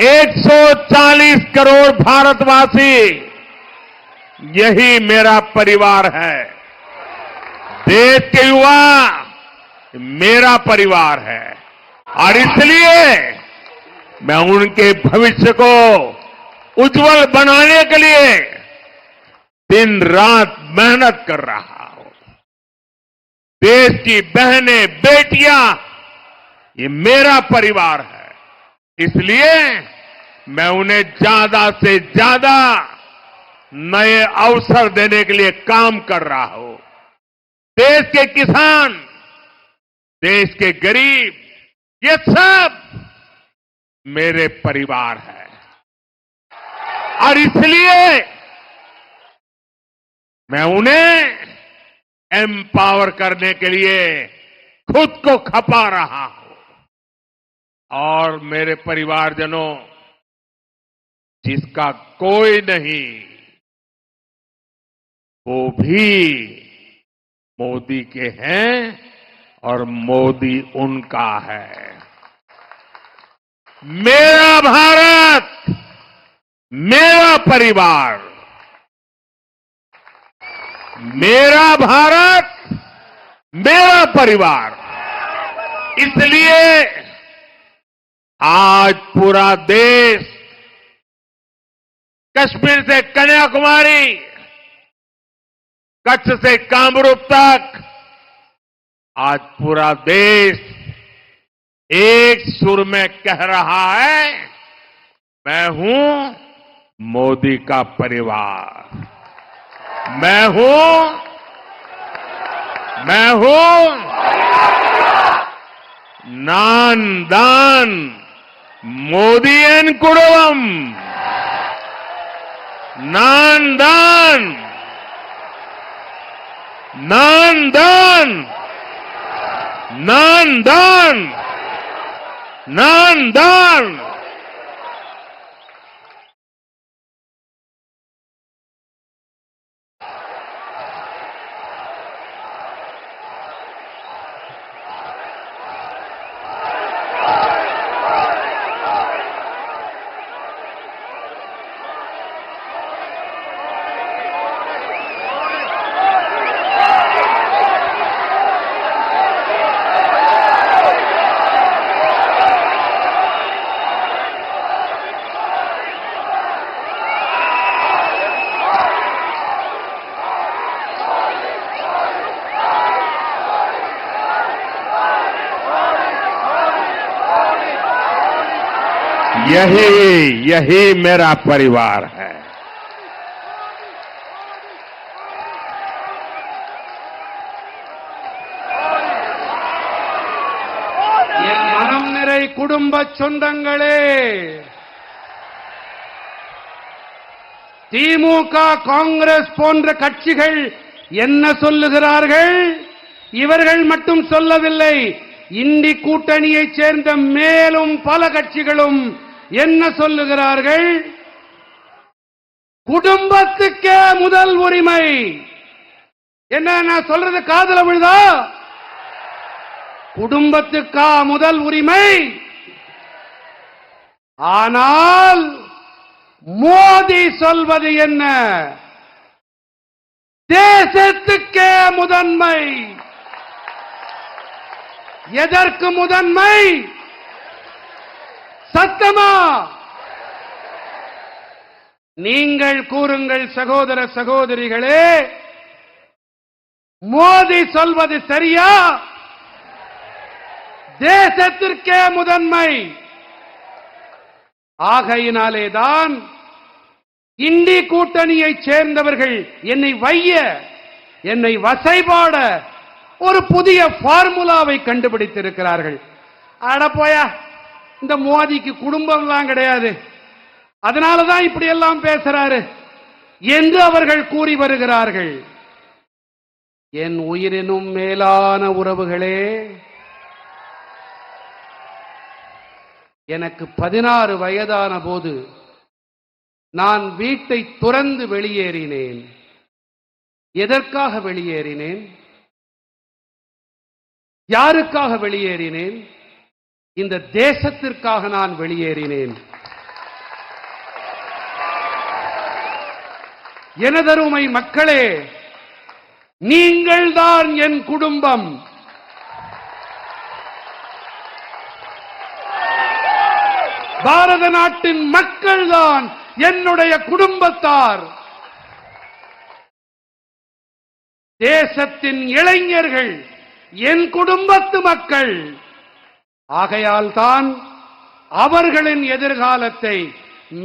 140 करोड़ भारतवासी, यही मेरा परिवार है। देश के युवा मेरा परिवार है और इसलिए मैं उनके भविष्य को उज्जवल बनाने के लिए दिन रात मेहनत कर रहा हूं। देश की बहनें, बेटियां, ये मेरा परिवार है। इसलिए मैं उन्हें ज्यादा से ज्यादा नए अवसर देने के लिए काम कर रहा हूं। देश के किसान, देश के गरीब, ये सब मेरे परिवार है और इसलिए मैं उन्हें एम्पावर करने के लिए खुद को खपा रहा हूं। और मेरे परिवारजनों, जिसका कोई नहीं वो भी मोदी के हैं और मोदी उनका है। मेरा भारत, मेरा परिवार, मेरा भारत, मेरा परिवार। इसलिए आज पूरा देश, कश्मीर से कन्याकुमारी, कच्छ से कामरूप तक, आज पूरा देश एक सुर में कह रहा है, मैं हूं मोदी का परिवार, मैं हूं नान मोदीयन कुटुंबम, नान दान। यही मेरा परिवार है। என் மனம் நிறை குடும்ப சொந்தங்களே, திமுக, காங்கிரஸ் போன்ற கட்சிகள் என்ன சொல்லுகிறார்கள்? இவர்கள் மட்டும் சொல்லவில்லை, இந்தி கூட்டணியைச் சேர்ந்த மேலும் பல கட்சிகளும் என்ன சொல்லுகிறார்கள்? குடும்பத்துக்கே முதல் உரிமை. என்ன நான் சொல்றது காதுல விழுதா? குடும்பத்துக்கா முதல் உரிமை? ஆனால் மோடி சொல்வது என்ன? தேசத்துக்கே முதன்மை. எதற்கு முதன்மை? சத்தமா நீங்கள் கூறுங்கள் சகோதர சகோதரிகளே, மோடி சொல்வது சரியா? தேசத்திற்கே முதன்மை. ஆகையினாலேதான் இந்தி கூட்டணியைச் சேர்ந்தவர்கள் என்னை வைய, என்னை வசைபாட ஒரு புதிய பார்முலாவை கண்டுபிடித்திருக்கிறார்கள். அட போயா, இந்த மோடிக்கு குடும்பம்லாம் கிடையாது, அதனாலதான் இப்படி எல்லாம் பேசுறாரு என்று அவர்கள் கூறி வருகிறார்கள். என் உயிரினும் மேலான உறவுகளே, எனக்கு 16 வயதான போது நான் வீட்டை துறந்து வெளியேறினேன். எதற்காக வெளியேறினேன்? யாருக்காக வெளியேறினேன்? இந்த தேசத்திற்காக நான் வெளியேறினேன். எனதருமை மக்களே, நீங்கள்தான் என் குடும்பம். பாரத நாட்டின் மக்கள்தான் என்னுடைய குடும்பத்தார். தேசத்தின் இளைஞர்கள் என் குடும்பத்து மக்கள். ஆகையால் தான் அவர்களின் எதிர்காலத்தை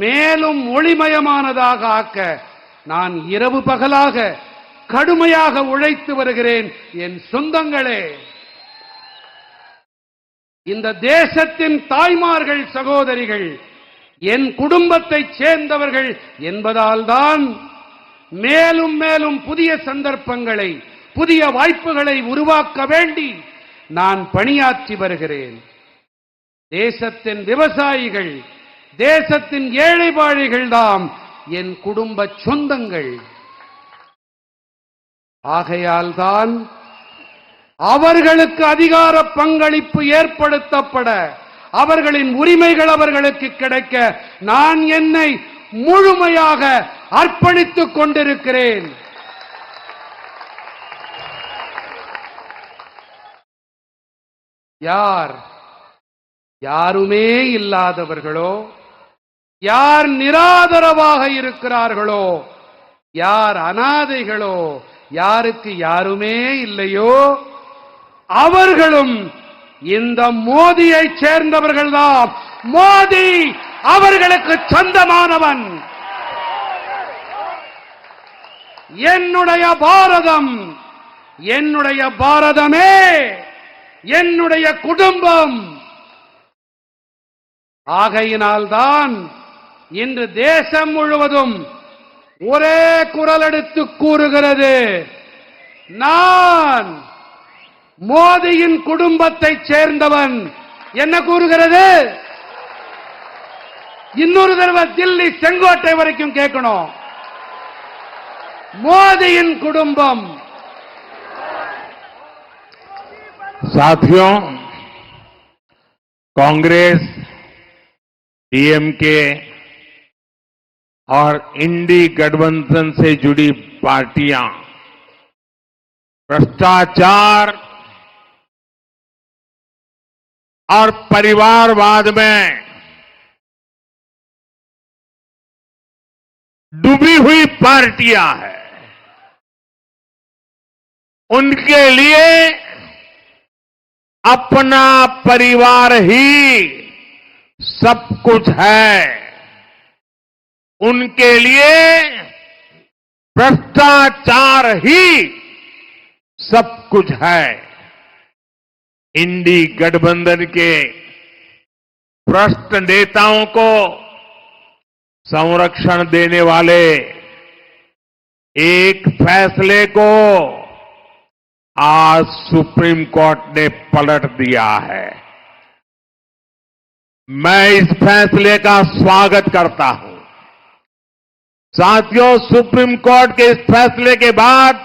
மேலும் ஒளிமயமானதாக ஆக்க நான் இரவு பகலாக கடுமையாக உழைத்து வருகிறேன். என் சொந்தங்களே, இந்த தேசத்தின் தாய்மார்கள், சகோதரிகள் என் குடும்பத்தைச் சேர்ந்தவர்கள் என்பதால் தான் மேலும் மேலும் புதிய சந்தர்ப்பங்களை, புதிய வாய்ப்புகளை உருவாக்க வேண்டி நான் பணியாற்றி வருகிறேன். தேசத்தின் விவசாயிகள், தேசத்தின் ஏழை பாழைகள் தாம் என் குடும்ப சொந்தங்கள். ஆகையால் தான் அவர்களுக்கு அதிகார பங்களிப்பு ஏற்படுத்தப்பட, அவர்களின் உரிமைகள் அவர்களுக்கு கிடைக்க நான் என்னை முழுமையாக அர்ப்பணித்துக் கொண்டிருக்கிறேன். யாருமே இல்லாதவர்களோ, யார் நிராதரவாக இருக்கிறார்களோ, யார் அனாதைகளோ, யாருக்கு யாருமே இல்லையோ, அவர்களும் இந்த மோதியைச் சேர்ந்தவர்கள்தான். மோதி அவர்களுக்கு சொந்தமானவன். என்னுடைய பாரதம், என்னுடைய பாரதமே என்னுடைய குடும்பம். ஆகையினால்தான் இன்று தேசம் முழுவதும் ஒரே குரல் எடுத்து கூறுகிறது, நான் மோதியின் குடும்பத்தைச் சேர்ந்தவன். என்ன கூறுகிறது? இன்னொரு தடவை தில்லி செங்கோட்டை வரைக்கும் கேட்கணும். மோதியின் குடும்பம். साथियों, कांग्रेस, डीएमके और इंडी गठबंधन से जुड़ी पार्टियां भ्रष्टाचार और परिवारवाद में डूबी हुई पार्टियां हैं। उनके लिए अपना परिवार ही सब कुछ है। उनके लिए भ्रष्टाचार ही सब कुछ है। इंडी गठबंधन के भ्रष्ट नेताओं को संरक्षण देने वाले एक फैसले को आज सुप्रीम कोर्ट ने पलट दिया है। मैं इस फैसले का स्वागत करता हूं। साथियों, सुप्रीम कोर्ट के इस फैसले के बाद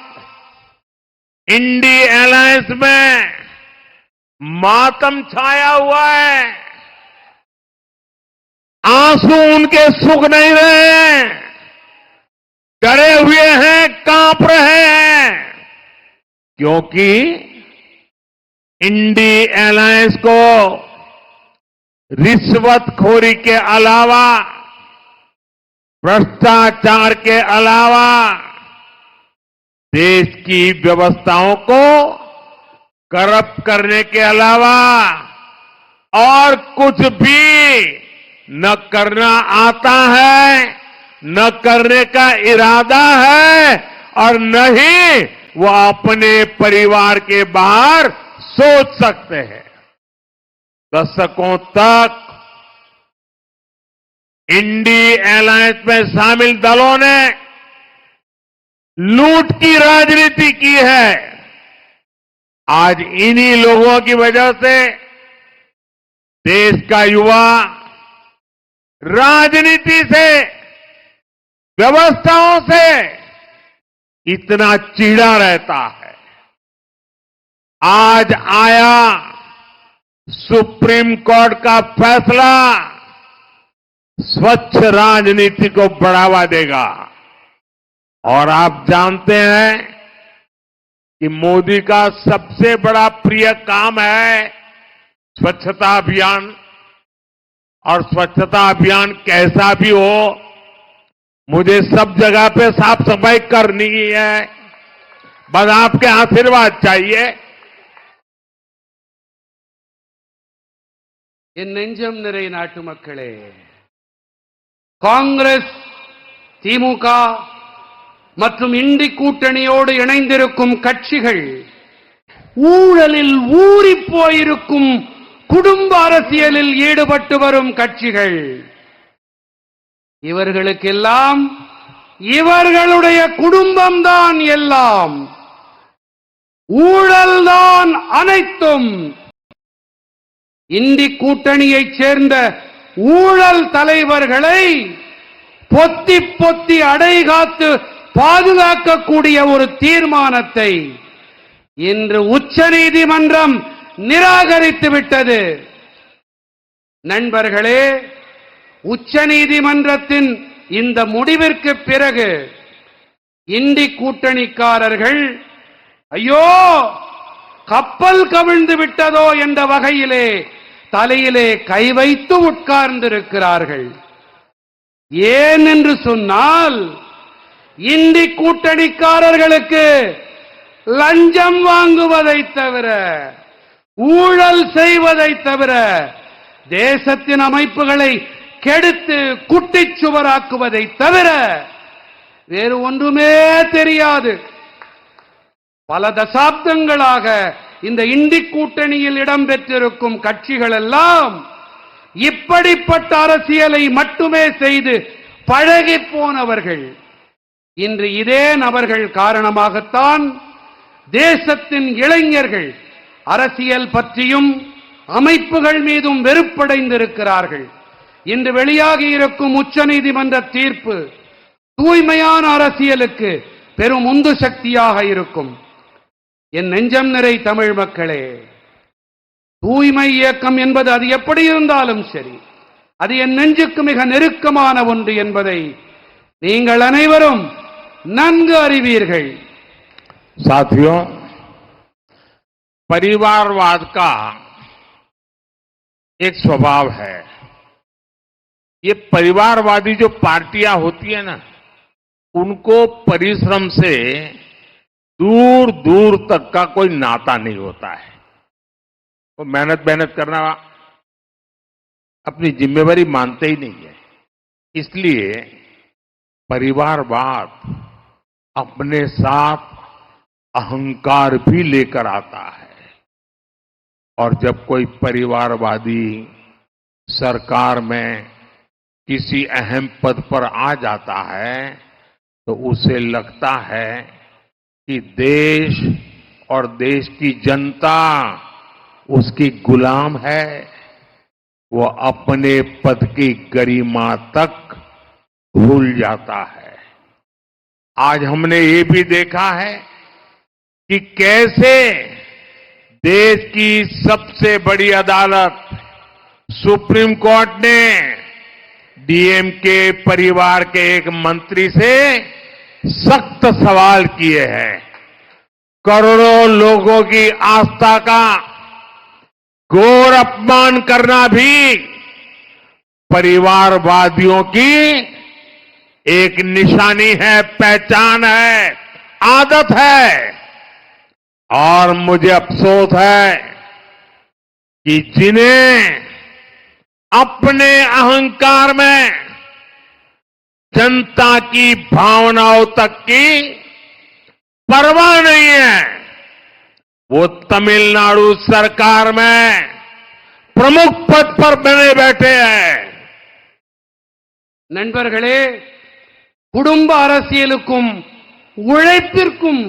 इंडी अलायंस में मातम छाया हुआ है। आंसू उनके सूख नहीं रहे हैं, डरे हुए हैं, कांप रहे हैं, क्योंकि इंडी अलायंस को रिश्वतखोरी के अलावा, भ्रष्टाचार के अलावा देश की व्यवस्थाओं को करप्ट करने के अलावा और कुछ भी न करना आता है, न करने का इरादा है, और न ही वो अपने परिवार के बाहर सोच सकते हैं। दशकों तक इंडी अलायंस में शामिल दलों ने लूट की राजनीति की है। आज इन्हीं लोगों की वजह से देश का युवा राजनीति से, व्यवस्थाओं से इतना चिढ़ा रहता है। आज आया सुप्रीम कोर्ट का फैसला स्वच्छ राजनीति को बढ़ावा देगा। और आप जानते हैं कि मोदी का सबसे बड़ा प्रिय काम है स्वच्छता अभियान। और स्वच्छता अभियान कैसा भी हो, मुझे सब जगह पे साफ सफाई करनी ही है। बस आपके आशीर्वाद चाहिए। என் நெஞ்சம் நிறை நாட்டு மக்களே, காங்கிரஸ், திமுக மற்றும் இண்டி கூட்டணியோடு இணைந்திருக்கும் கட்சிகள் ஊழலில் ஊறிப் போயிருக்கும் குடும்ப அரசியலில் ஈடுபட்டு வரும் கட்சிகள். இவர்களுக்கெல்லாம் இவர்களுடைய குடும்பம்தான் எல்லாம், ஊழல்தான் அனைத்தும். இந்தி கூட்டணியைச் சேர்ந்த ஊழல் தலைவர்களை பொத்தி பொத்தி அடைகாத்து பாதுகாக்கக்கூடிய ஒரு தீர்மானத்தை இன்று உச்சநீதிமன்றம் நிராகரித்து விட்டது. நண்பர்களே, உச்சநீதிமன்றத்தின் இந்த முடிவிற்கு பிறகு இந்தி கூட்டணிக்காரர்கள் ஐயோ கப்பல் கவிழ்ந்து விட்டதோ என்ற வகையிலே தலையிலே கை வைத்து உட்கார்ந்திருக்கிறார்கள். ஏன் என்று சொன்னால், இந்தி கூட்டணிக்காரர்களுக்கு லஞ்சம் வாங்குவதை தவிர, ஊழல் செய்வதை தவிர, தேசத்தின் அமைப்புகளை கெடுத்து குட்டிச்சுவராக்குவதை தவிர வேறு ஒன்றுமே தெரியாது. பல தசாப்தங்களாக இந்த இந்தி கூட்டணியில் இடம்பெற்றிருக்கும் கட்சிகள் எல்லாம் இப்படிப்பட்ட அரசியலை மட்டுமே செய்து பழகி போனவர்கள். இன்று இதே நபர்கள் காரணமாகத்தான் தேசத்தின் இளைஞர்கள் அரசியல் பற்றியும் அமைப்புகள் மீதும் வெறுப்படைந்திருக்கிறார்கள். இன்று வெளியாகி இருக்கும் உச்சநீதிமன்ற தீர்ப்பு தூய்மையான அரசியலுக்கு பெரும் உந்து சக்தியாக இருக்கும். என் நெஞ்சம் நிறை தமிழ் மக்களே, தூய்மை இயக்கம் என்பது அது எப்படி இருந்தாலும் சரி, அது என் நெஞ்சுக்கு மிக நெருக்கமான ஒன்று என்பதை நீங்கள் அனைவரும் நன்கு அறிவீர்கள். साथियों, परिवारवाद का एक स्वभाव है। ये परिवारवादी जो पार्टियां होती है ना, उनको परिश्रम से दूर दूर तक का कोई नाता नहीं होता है। वो मेहनत करना अपनी जिम्मेवारी मानते ही नहीं है। इसलिए परिवारवाद अपने साथ अहंकार भी लेकर आता है। और जब कोई परिवारवादी सरकार में किसी अहम पद पर आ जाता है तो उसे लगता है कि देश और देश की जनता उसकी गुलाम है। वो अपने पद की गरिमा तक भूल जाता है। आज हमने ये भी देखा है कि कैसे देश की सबसे बड़ी अदालत सुप्रीम कोर्ट ने डीएमके परिवार के एक मंत्री से सख्त सवाल किए हैं। करोड़ों लोगों की आस्था का घोर अपमान करना भी परिवारवादियों की एक निशानी है, पहचान है, आदत है। और मुझे अफसोस है कि जिन्हें अपने अहंकार में जनता की भावनाओं तक की परवाह नहीं है, वो तमिलनाडु सरकार में प्रमुख पद पर बने बैठे हैं। நண்பர்களே, குடும்ப அரசியலுக்கும் உழைப்பிற்கும்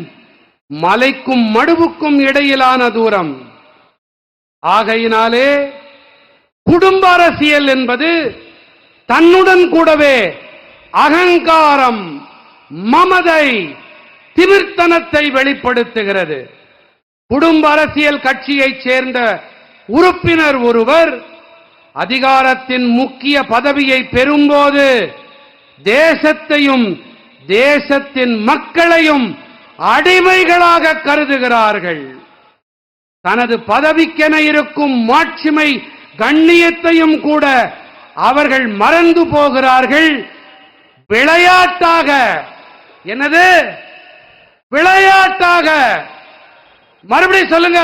மலைக்கும் மடுவுக்கும் இடையிலான தூரம். ஆகையினாலே குடும்ப அரசியல் என்பது தன்னுடன் கூடவே அகங்காரம், மமதை, திமிர்த்தனத்தை வெளிப்படுத்துகிறது. குடும்ப அரசியல் கட்சியைச் சேர்ந்த உறுப்பினர் ஒருவர் அதிகாரத்தின் முக்கிய பதவியை பெறும்போது தேசத்தையும் தேசத்தின் மக்களையும் அடிமைகளாக கருதுகிறார்கள். தனது பதவிக்கென இருக்கும் மாட்சிமை கண்ணியத்தையும் கூட அவர்கள் மறந்து போகிறார்கள். விளையாட்டாக, என்னது விளையாட்டாக, மறுபடியும் சொல்லுங்க,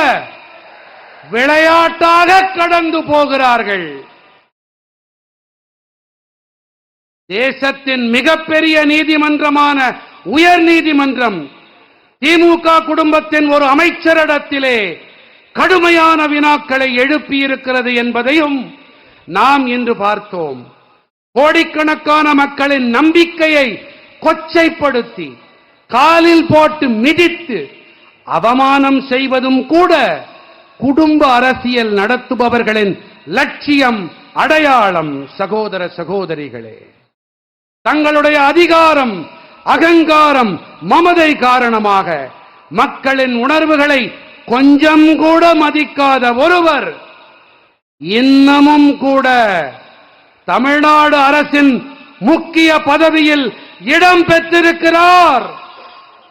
விளையாட்டாக கடந்து போகிறார்கள். தேசத்தின் மிகப்பெரிய நீதிமன்றமான உயர் நீதிமன்றம் திமுக குடும்பத்தின் ஒரு அமைச்சரிடத்திலே கடுமையான வினாக்களை எழுப்பியிருக்கிறது என்பதையும் நாம் இன்று பார்த்தோம். கோடிக்கணக்கான மக்களின் நம்பிக்கையை கொச்சைப்படுத்தி காலில் போட்டு மிதித்து அவமானம் செய்வதும் கூட குடும்ப அரசியல் நடத்துபவர்களின் லட்சியம், அடையாளம். சகோதர சகோதரிகளே, தங்களுடைய அதிகாரம், அகங்காரம், மமதை காரணமாக மக்களின் உணர்வுகளை கொஞ்சம் கூட மதிக்காத ஒருவர் இன்னமும் கூட தமிழ்நாடு அரசின் முக்கிய பதவியில் இடம் பெற்றிருக்கிறார்.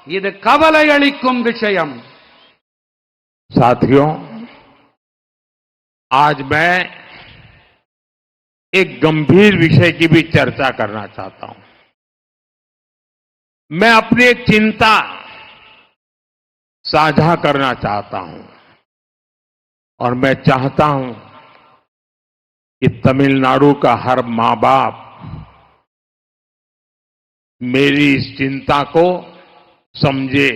இது கவலை அளிக்கும் விஷயம். साथियों, आज मैं एक गंभीर विषय की भी चर्चा करना चाहता हूं. मैं अपनी एक चिंता साझा करना चाहता हूं और मैं चाहता हूं कि तमिलनाडु का हर मां बाप मेरी इस चिंता को समझे.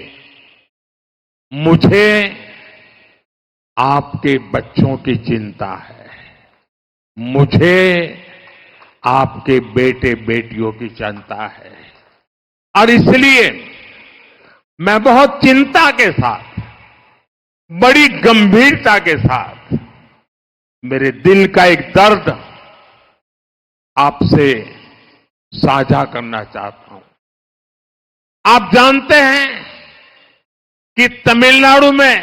मुझे आपके बच्चों की चिंता है, मुझे आपके बेटे बेटियों की चिंता है और इसलिए मैं बहुत चिंता के साथ, बड़ी गंभीरता के साथ मेरे दिल का एक दर्द आपसे साझा करना चाहता हूं. आप जानते हैं कि तमिलनाडु में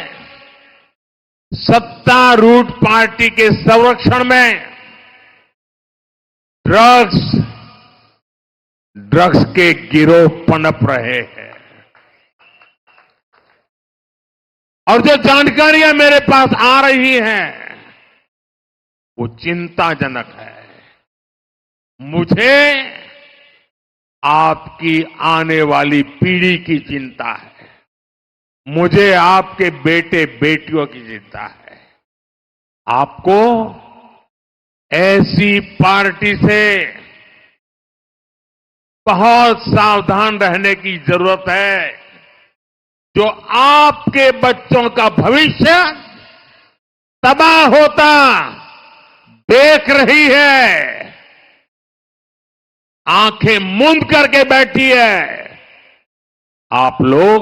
सत्तारूढ़ पार्टी के संरक्षण में ड्रग्स के गिरोह पनप रहे हैं और जो जानकारियां मेरे पास आ रही हैं वो चिंताजनक है. मुझे आपकी आने वाली पीढ़ी की चिंता है, मुझे आपके बेटे बेटियों की चिंता है. आपको ऐसी पार्टी से बहुत सावधान रहने की जरूरत है जो आपके बच्चों का भविष्य तबाह होता देख रही है, आंखें मूंद करके बैठी है. आप लोग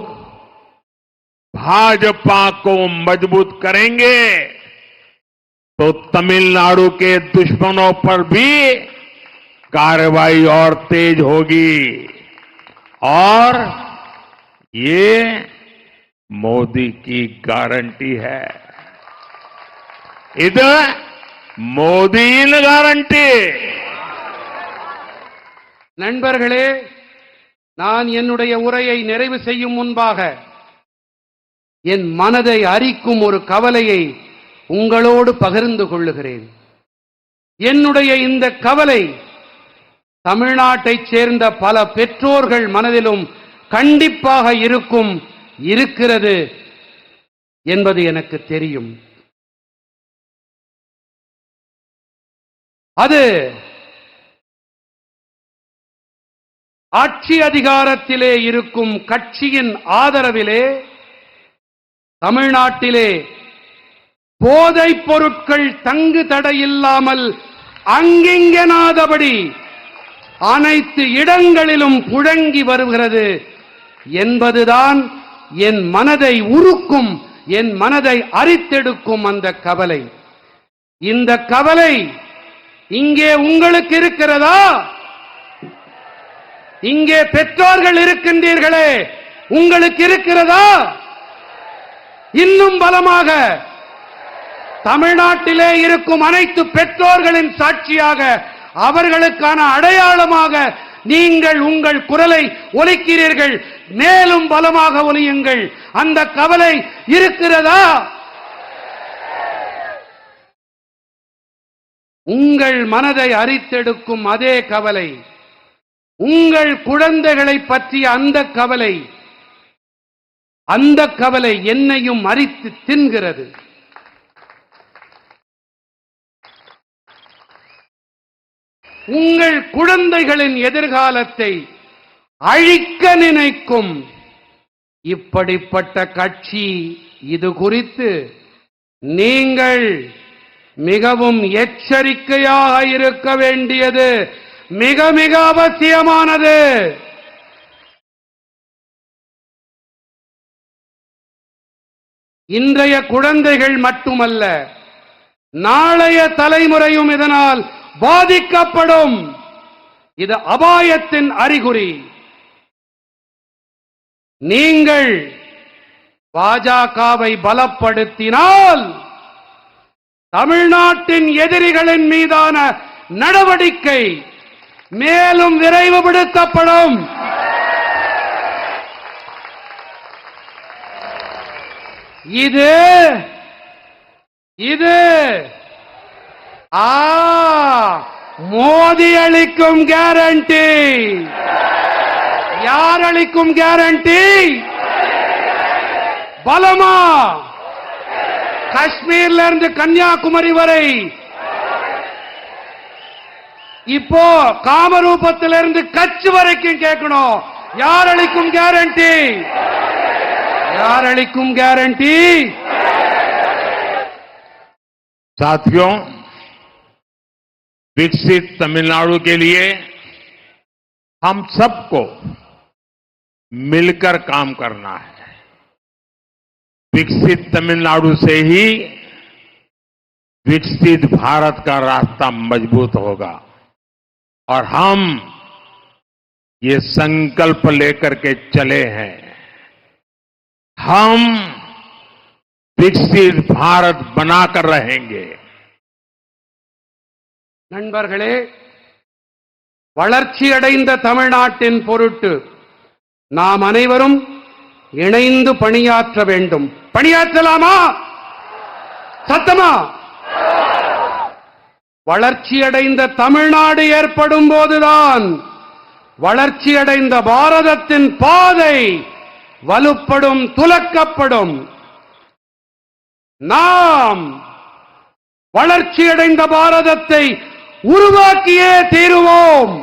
भाजपा को मजबूत करेंगे तो तमिलनाडु के दुश्मनों पर भी कार्रवाई और तेज होगी और ये मोदी की गारंटी है. இது மோடியின் கேரண்டி. நண்பர்களே, நான் என்னுடைய உரையை நிறைவு செய்யும் முன்பாக என் மனதை அரிக்கும் ஒரு கவலையை உங்களோடு பகிர்ந்து கொள்ளுகிறேன். என்னுடைய இந்த கவலை தமிழ்நாட்டைச் சேர்ந்த பல பெற்றோர்கள் மனதிலும் கண்டிப்பாக இருக்கிறது என்பது எனக்கு தெரியும். அது ஆட்சி அதிகாரத்திலே இருக்கும் கட்சியின் ஆதரவிலே தமிழ்நாட்டிலே போதைப் பொருட்கள் தங்கு தடையில்லாமல் அங்கிங்கனாதபடி அனைத்து இடங்களிலும் புழங்கி வருகிறது என்பதுதான் என் மனதை உருக்கும், என் மனதை அரித்தெடுக்கும் அந்த கவலை. இந்த கவலை இங்கே உங்களுக்கு இருக்கிறதா? இங்கே பெற்றோர்கள் இருக்கின்றீர்களே, உங்களுக்கு இருக்கிறதா? இன்னும் பலமாக தமிழ்நாட்டிலே இருக்கும் அனைத்து பெற்றோர்களின் சாட்சியாக, அவர்களுக்கான அடையாளமாக நீங்கள் உங்கள் குரலை ஒலிக்கிறீர்கள். மேலும் பலமாக ஒலியுங்கள். அந்த கவலை இருக்கிறதா? உங்கள் மனதை அரித்தெடுக்கும் அதே கவலை, உங்கள் குழந்தைகளை பற்றிய அந்த கவலை என்னையும் அரித்து தின்கிறது. உங்கள் குழந்தைகளின் எதிர்காலத்தை அழிக்க நினைக்கும் இப்படிப்பட்ட கட்சி இது குறித்து நீங்கள் மிகவும் எச்சரிக்கையாக இருக்க வேண்டியது மிக மிக அவசியமானது. இன்றைய குழந்தைகள் மட்டுமல்ல, நாளைய தலைமுறையும் இதனால் பாதிக்கப்படும். இது அபாயத்தின் அறிகுறி. நீங்கள் பாஜகவை பலப்படுத்தினால் தமிழ்நாட்டின் எதிரிகளின் மீதான நடவடிக்கை மேலும் விரைவுபடுத்தப்படும். இது மோடி அளிக்கும் கேரண்டி. யார் அளிக்கும் கேரண்டி? பலமா? காஷ்மீர்ல இருந்து கன்னியாகுமரி வரை, இப்போ காமரூபத்திலிருந்து கட்ச் வரைக்கும் கேட்கணும். யார் அளிக்கும் கேரண்டி? यार अलिकुम गारंटी। साथियों, विकसित तमिलनाडु के लिए हम सबको मिलकर काम करना है। विकसित तमिलनाडु से ही विकसित भारत का रास्ता मजबूत होगा और हम ये संकल्प लेकर के चले हैं, हम विकसित भारत बनाकर रहेंगे। நண்பர்களே, வளர்ச்சி அடைந்த தமிழ்நாட்டின் பொருட்டு நாம் அனைவரும் இணைந்து பணியாற்ற வேண்டும். பணியாற்றலாமா? சத்தமா? வளர்ச்சி அடைந்த தமிழ்நாடு ஏற்படும் போதுதான் வளர்ச்சி அடைந்த பாரதத்தின் பாதை வலுப்படும், துலக்கப்படும். நாம் வளர்ச்சி அடைந்த பாரதத்தை உருவாக்கியே தீருவோம்.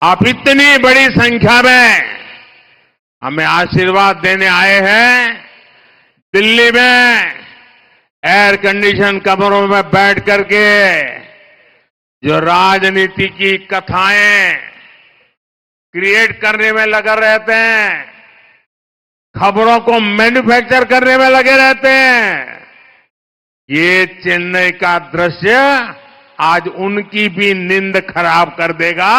आप इतनी बड़ी संख्या में हमें आशीर्वाद देने आए हैं। दिल्ली में एयर कंडीशन कमरों में बैठ करके जो राजनीति की कथाएं क्रिएट करने में लगे रहते हैं, खबरों को मैन्युफैक्चर करने में लगे रहते हैं, ये चेन्नई का दृश्य आज उनकी भी नींद खराब कर देगा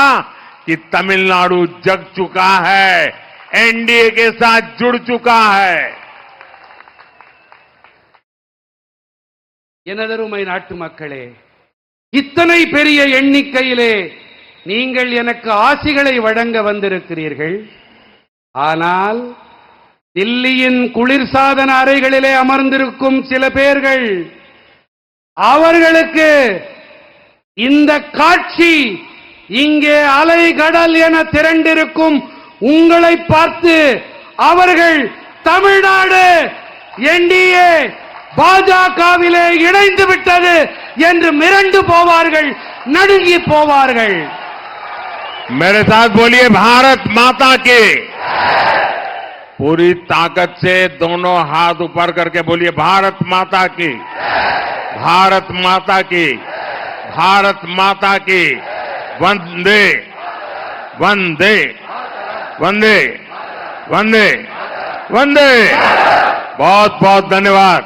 कि तमिलनाडु जग चुका है, एनडीए के साथ जुड़ चुका है। எனதருமை நாட்டு மக்களே, இத்தனை பெரிய எண்ணிக்கையிலே நீங்கள் எனக்கு ஆசிகளை வழங்க வந்திருக்கிறீர்கள். ஆனால் தில்லியின் குளிர்சாதன அறைகளிலே அமர்ந்திருக்கும் சில பேர்கள், அவர்களுக்கு இந்த காட்சி இங்கே அலைகடல் என திரண்டிருக்கும் உங்களை பார்த்து அவர்கள் தமிழ்நாடு என்டிஏ பாஜகவிலே இணைந்து விட்டது என்று மிரண்டு போவார்கள், நடுங்கி போவார்கள். मेरे साथ बोलिए, भारत माता की। पूरी ताकत से दोनों हाथ ऊपर करके बोलिए, भारत माता की, भारत माता की, भारत माता की। वंदे वंदे वंदे वंदे वंदे। बहुत बहुत धन्यवाद।